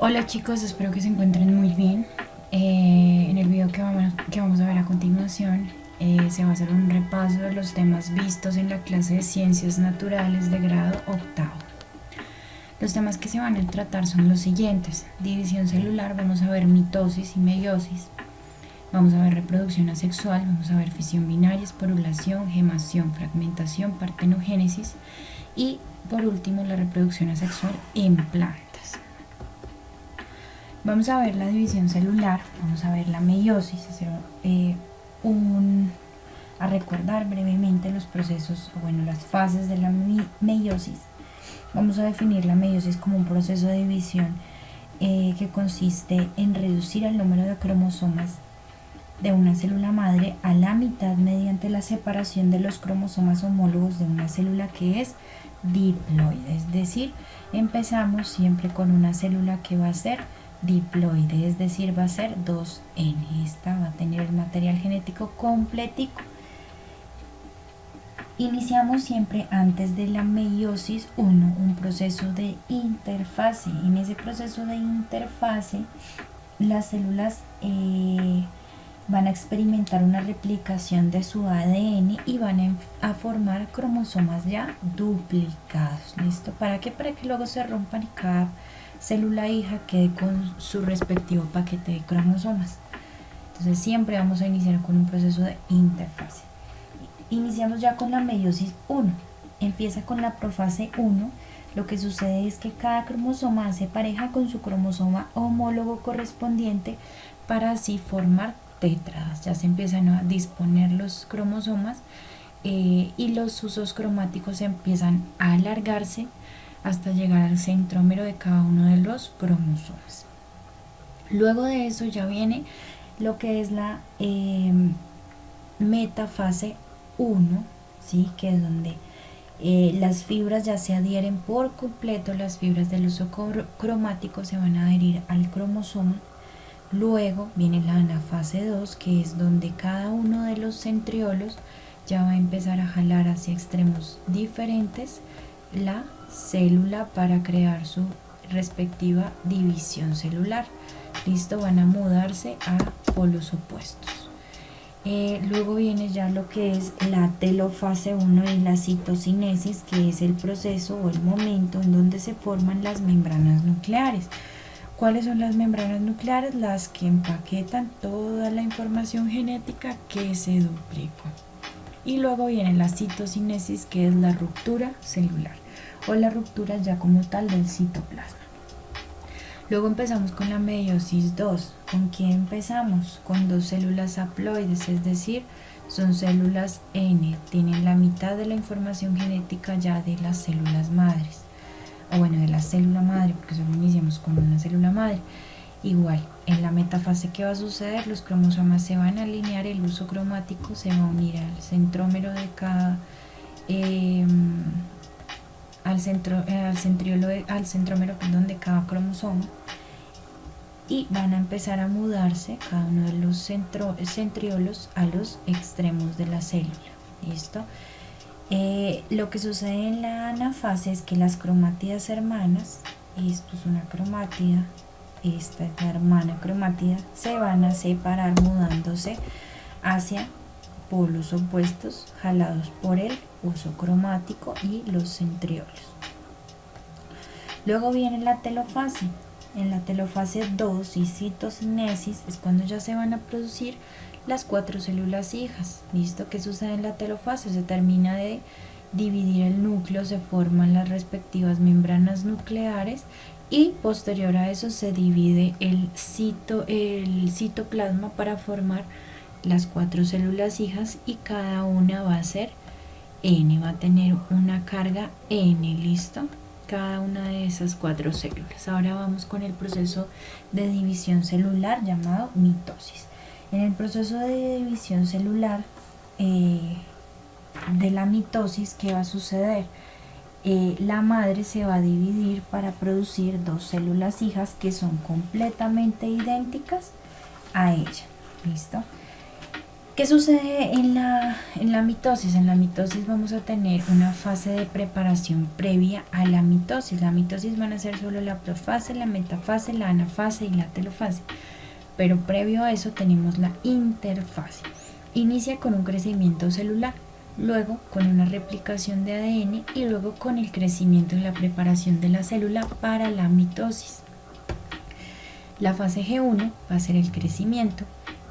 Hola chicos, espero que se encuentren muy bien. En el video que vamos a ver a continuación se va a hacer un repaso de los temas vistos en la clase de Ciencias Naturales de grado octavo. Los temas que se van a tratar son los siguientes: división celular, vamos a ver mitosis y meiosis, vamos a ver reproducción asexual, vamos a ver fisión binaria, esporulación, gemación, fragmentación, partenogénesis y por último la reproducción asexual en plantas. Vamos a ver la división celular, vamos a ver la meiosis, a recordar brevemente los procesos, las fases de la meiosis. Vamos a definir la meiosis como un proceso de división que consiste en reducir el número de cromosomas de una célula madre a la mitad mediante la separación de los cromosomas homólogos de una célula que es diploide. Es decir, empezamos siempre con una célula que va a ser diploide, es decir, va a ser 2N. Esta va a tener el material genético completico. Iniciamos siempre antes de la meiosis 1 un proceso de interfase. En ese proceso de interfase las células van a experimentar una replicación de su ADN y van a formar cromosomas ya duplicados. ¿Listo? ¿Para qué? Para que luego se rompan y cada célula hija quede con su respectivo paquete de cromosomas. Entonces siempre vamos a iniciar con un proceso de interfase. Iniciamos ya con la meiosis 1. Empieza con la profase 1. Lo que sucede es que cada cromosoma hace pareja con su cromosoma homólogo correspondiente para así formar tétradas. Ya se empiezan a disponer los cromosomas y los usos cromáticos empiezan a alargarse hasta llegar al centrómero de cada uno de los cromosomas. Luego de eso ya viene lo que es la metafase 1, ¿sí? Que es donde las fibras ya se adhieren por completo, las fibras del uso cromático se van a adherir al cromosoma. Luego viene la anafase 2, que es donde cada uno de los centriolos ya va a empezar a jalar hacia extremos diferentes la célula para crear su respectiva división celular. Listo, van a mudarse a polos opuestos. Luego viene ya lo que es la telofase 1 y la citocinesis, que es el proceso o el momento en donde se forman las membranas nucleares. ¿Cuáles son las membranas nucleares? Las que empaquetan toda la información genética que se duplicó. Y luego viene la citocinesis, que es la ruptura celular o la ruptura ya como tal del citoplasma. Luego empezamos con la meiosis 2. ¿Con quién empezamos? Con dos células haploides, es decir, son células N, tienen la mitad de la información genética ya de las células madres, o de la célula madre, porque solo iniciamos con una célula madre. Igual, en la metafase, ¿qué va a suceder? Los cromosomas se van a alinear, el uso cromático se va a unir al centrómero de cada al centrómero de cada cromosoma, y van a empezar a mudarse cada uno de los centriolos a los extremos de la célula. ¿Listo? Lo que sucede en la anafase es que las cromátidas hermanas, esto es una cromátida, esta es la hermana cromátida, se van a separar mudándose hacia polos opuestos jalados por el uso cromático y los centriolos. Luego viene la telofase. En la telofase 2 y citocinesis es cuando ya se van a producir las 4 células hijas. ¿Listo? ¿Qué sucede en la telofase? Se termina de dividir el núcleo, se forman las respectivas membranas nucleares y posterior a eso se divide el citoplasma para formar las 4 células hijas, y cada una va a ser N, va a tener una carga N. ¿Listo? Cada una de esas 4 células. Ahora vamos con el proceso de división celular llamado mitosis. En el proceso de división celular de la mitosis, ¿qué va a suceder? La madre se va a dividir para producir 2 células hijas que son completamente idénticas a ella. ¿Listo? ¿Qué sucede en la mitosis? En la mitosis vamos a tener una fase de preparación previa a la mitosis. La mitosis van a ser solo la profase, la metafase, la anafase y la telofase. Pero previo a eso tenemos la interfase. Inicia con un crecimiento celular, luego con una replicación de ADN y luego con el crecimiento y la preparación de la célula para la mitosis. La fase G1 va a ser el crecimiento,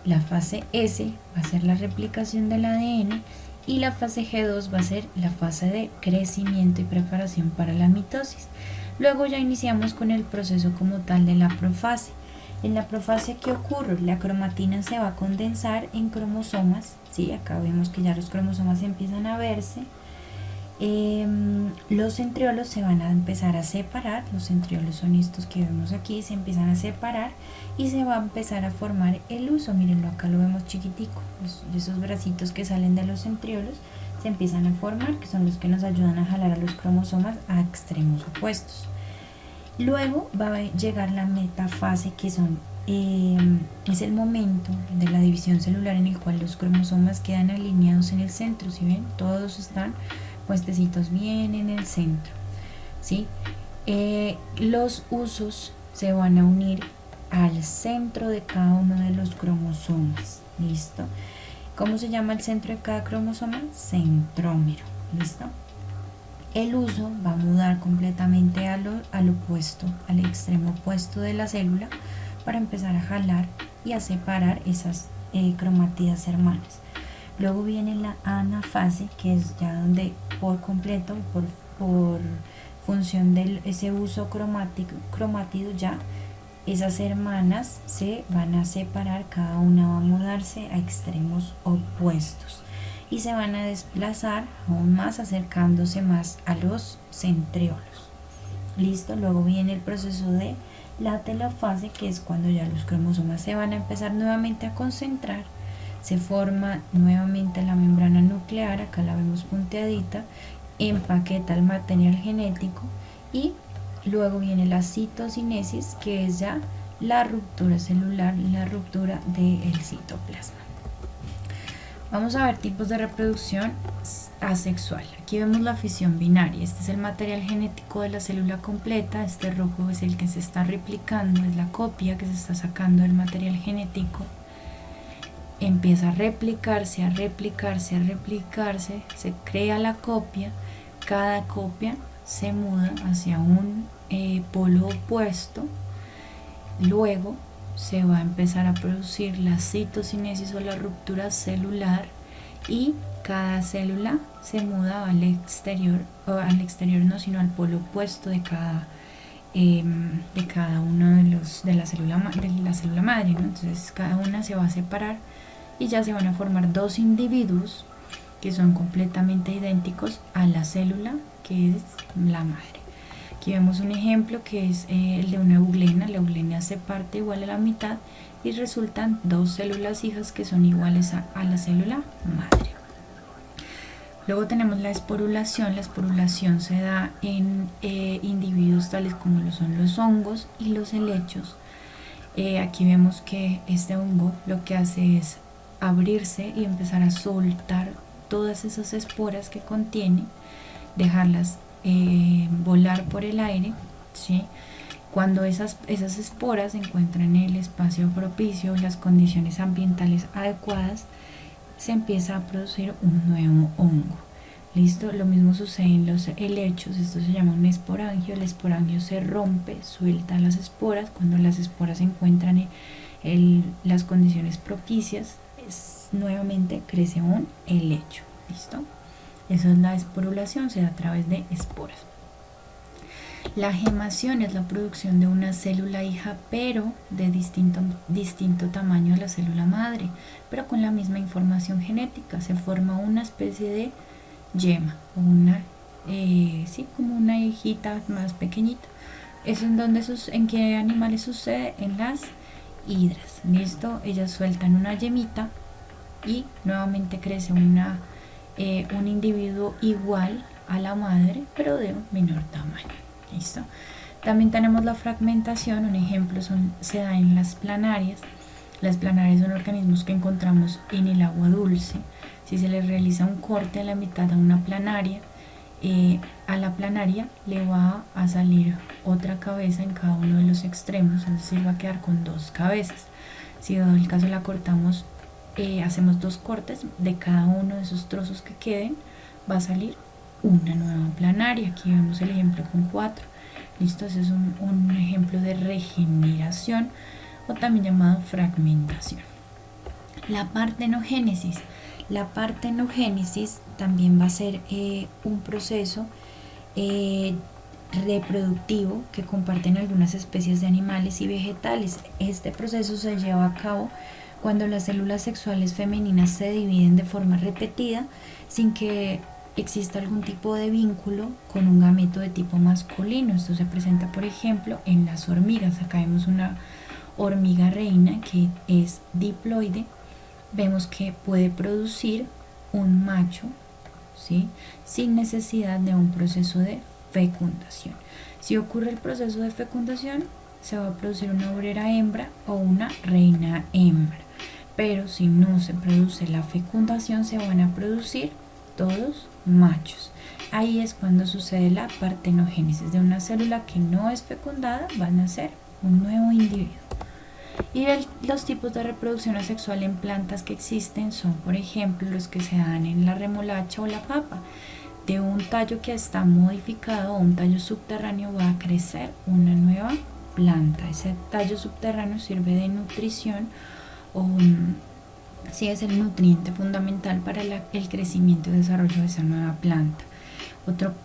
la fase S va a ser la replicación del ADN y la fase G2 va a ser la fase de crecimiento y preparación para la mitosis. Luego ya iniciamos con el proceso como tal de la profase. En la profase, ¿qué ocurre? La cromatina se va a condensar en cromosomas, ¿sí? Acá vemos que ya los cromosomas empiezan a verse. Los centriolos se van a empezar a separar, los centriolos son estos que vemos aquí, se empiezan a separar y se va a empezar a formar el huso. Mírenlo, acá lo vemos chiquitico, esos bracitos que salen de los centriolos se empiezan a formar, que son los que nos ayudan a jalar a los cromosomas a extremos opuestos. Luego va a llegar la metafase, que es el momento de la división celular en el cual los cromosomas quedan alineados en el centro. ¿Sí ven? Todos están puestecitos bien en el centro, ¿sí? Los husos se van a unir al centro de cada uno de los cromosomas. ¿Listo? ¿Cómo se llama el centro de cada cromosoma? Centrómero. ¿Listo? El huso va a mudar completamente al opuesto, al extremo opuesto de la célula, para empezar a jalar y a separar esas cromátidas hermanas. Luego viene la anafase, que es ya donde por completo, por función de ese uso cromátido, ya esas hermanas se van a separar, cada una va a mudarse a extremos opuestos y se van a desplazar aún más, acercándose más a los centriolos. Listo, luego viene el proceso de la telofase, que es cuando ya los cromosomas se van a empezar nuevamente a concentrar, se forma nuevamente la membrana nuclear, acá la vemos punteadita, empaqueta el material genético y luego viene la citocinesis, que es ya la ruptura celular, la ruptura del citoplasma. Vamos a ver tipos de reproducción asexual. Aquí vemos la fisión binaria. Este es el material genético de la célula completa. Este rojo es el que se está replicando, es la copia que se está sacando del material genético. Empieza a replicarse, a replicarse, a replicarse. Se crea la copia. Cada copia se muda hacia un polo opuesto. Luego se va a empezar a producir la citocinesis o la ruptura celular y cada célula se muda al exterior, o al exterior no, sino al polo opuesto de cada uno de la célula madre, ¿no? Entonces cada una se va a separar y ya se van a formar dos individuos que son completamente idénticos a la célula que es la madre. Aquí vemos un ejemplo que es el de una eugleina. La eugleina se parte igual a la mitad y resultan dos células hijas que son iguales a la célula madre. Luego tenemos la esporulación. La esporulación se da en individuos tales como lo son los hongos y los helechos. Aquí vemos que este hongo lo que hace es abrirse y empezar a soltar todas esas esporas que contiene, dejarlas volar por el aire, ¿sí? Cuando esas esporas se encuentran en el espacio propicio, las condiciones ambientales adecuadas, se empieza a producir un nuevo hongo. ¿Listo? Lo mismo sucede en los helechos. Esto se llama un esporangio. El esporangio se rompe, suelta las esporas. Cuando las esporas se encuentran en las condiciones propicias, nuevamente crece un helecho. ¿Listo? Eso es la esporulación, se da a través de esporas. La gemación es la producción de una célula hija, pero de distinto tamaño a la célula madre, pero con la misma información genética. Se forma una especie de yema, como una hijita más pequeñita. ¿Eso en qué animales sucede? En las hidras. ¿Listo? Ellas sueltan una yemita y nuevamente crece un individuo igual a la madre, pero de un menor tamaño. ¿Listo? También tenemos la fragmentación. Un ejemplo se da en las planarias. Las planarias son organismos que encontramos en el agua dulce. Si se le realiza un corte a la mitad a una planaria, a la planaria le va a salir otra cabeza en cada uno de los extremos, es decir, va a quedar con dos cabezas. Si dado el caso la cortamos, hacemos dos cortes de cada uno de esos trozos que queden, va a salir una nueva planaria. Aquí vemos el ejemplo con 4. Listo, ese es un ejemplo de regeneración o también llamado fragmentación. La partenogénesis. La partenogénesis también va a ser un proceso reproductivo que comparten algunas especies de animales y vegetales. Este proceso se lleva a cabo cuando las células sexuales femeninas se dividen de forma repetida sin que exista algún tipo de vínculo con un gameto de tipo masculino. Esto se presenta, por ejemplo, en las hormigas. Acá vemos una hormiga reina que es diploide. Vemos que puede producir un macho, ¿sí?, sin necesidad de un proceso de fecundación. Si ocurre el proceso de fecundación, se va a producir una obrera hembra o una reina hembra. Pero si no se produce la fecundación, se van a producir todos machos. Ahí es cuando sucede la partenogénesis. De una célula que no es fecundada van a ser un nuevo individuo. Y los tipos de reproducción asexual en plantas que existen son, por ejemplo, los que se dan en la remolacha o la papa. De un tallo que está modificado o un tallo subterráneo va a crecer una nueva planta. Ese tallo subterráneo sirve de nutrición o sí, es el nutriente fundamental para el crecimiento y desarrollo de esa nueva planta.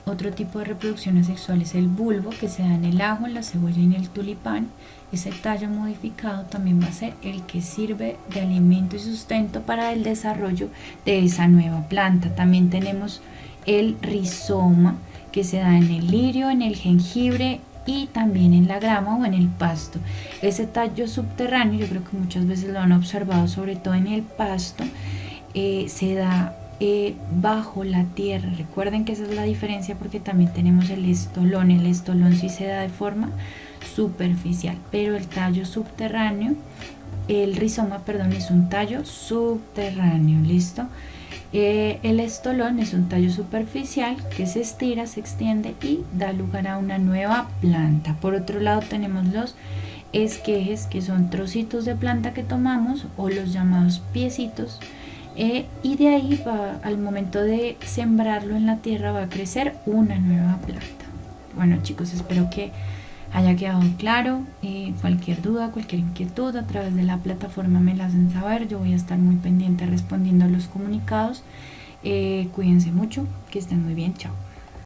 Otro tipo de reproducción asexual es el bulbo, que se da en el ajo, en la cebolla y en el tulipán. Ese tallo modificado también va a ser el que sirve de alimento y sustento para el desarrollo de esa nueva planta. También tenemos el rizoma, que se da en el lirio, en el jengibre y también en la grama o en el pasto. Ese tallo subterráneo, yo creo que muchas veces lo han observado, sobre todo en el pasto, se da bajo la tierra. Recuerden que esa es la diferencia, porque también tenemos el estolón. El estolón sí se da de forma superficial, pero el tallo subterráneo, el rizoma, perdón, es un tallo subterráneo. Listo. El estolón es un tallo superficial que se estira, se extiende y da lugar a una nueva planta. Por otro lado tenemos los esquejes, que son trocitos de planta que tomamos, o los llamados piecitos, y de ahí al momento de sembrarlo en la tierra va a crecer una nueva planta. Bueno, chicos, espero que haya quedado claro. Cualquier duda, cualquier inquietud, a través de la plataforma me la hacen saber. Yo voy a estar muy pendiente respondiendo a los comunicados. Cuídense mucho, que estén muy bien, chao.